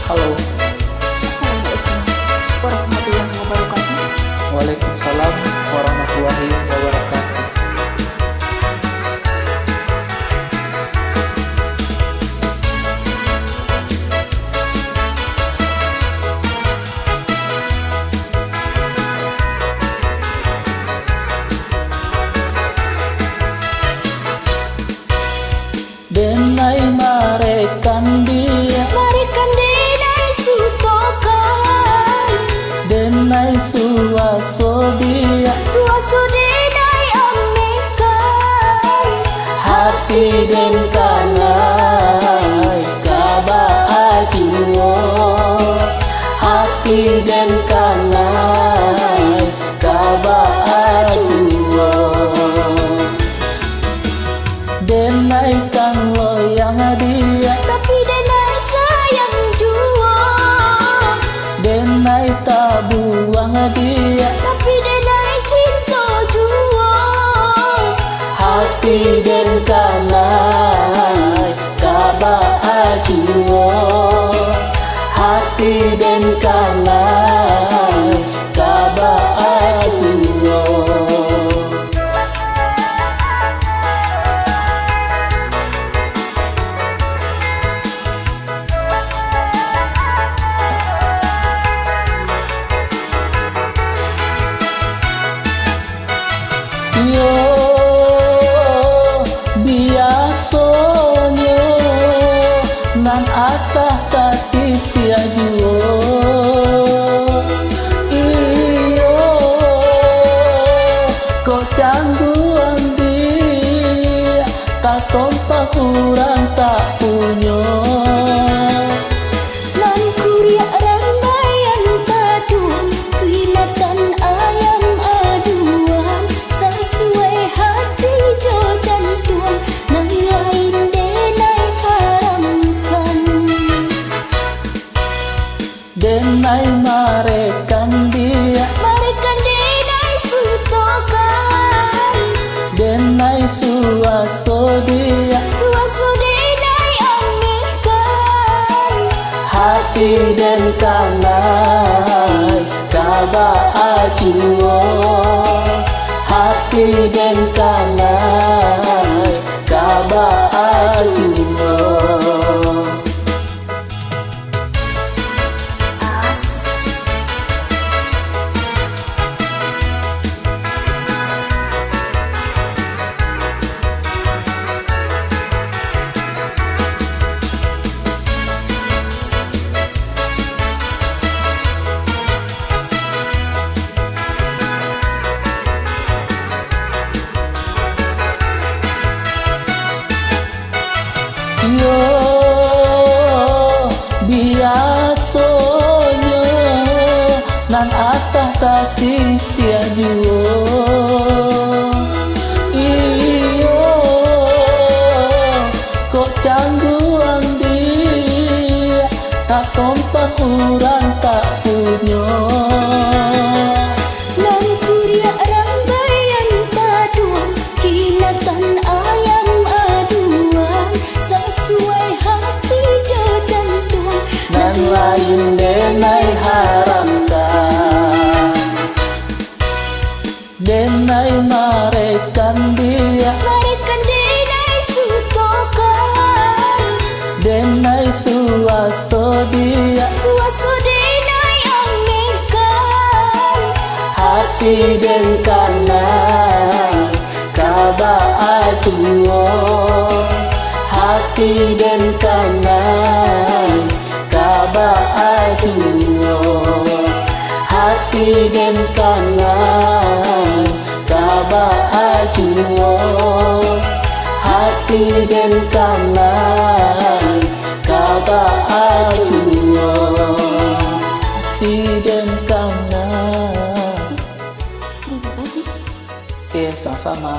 Halo. Assalamualaikum warahmatullahi wabarakatuh. Waalaikumsalam warahmatullahi wabarakatuh. Denai marekan dia, Marikan denai sutokan, denai suaso dia, suaso denai amekan, hati den kanai kaba ajuo, hati den kanai kaba ajuo. Denai kang loyang dia, tapi denai sayang jua. denai tabuang dia, Tapi denai cinta jua. hati den kanai kaba ajuo, hati den kanai kaba ajuo. Yo biasonyo nan atah kasih sia juo, iyo kok cangguan dia katompa kurang tak punyo. Nan kuria rangaian taduan, kehinatan ayam aduan, sesuai hati jo jantuan, nan lain denai haramkan. Denai marekan dia, Marikan denai sutokan, denai suaso dia, suaso denai amekan, hati den kanai kaba ajuo, hati den kanai kaba ajuo. Yo biasonyo nan atah kasih sia juo, iyo kok cangguan dia tak kompak kurang tak punyo. nan kuria rangaian taduan, kinatan ayam aduan, sesuai hati jo jantuan, Nan lain denai haramkan, denai marekan dia, Marikan denai sutokan, denai suaso dia, suaso denai amekan, hati den kanai kaba ajuo, hati den kanai kaba ajuo, hati den kanai kaba ajuo, hati den kanai kaba ajuo, hati den kanai. Terima kasih. Oke, sama-sama.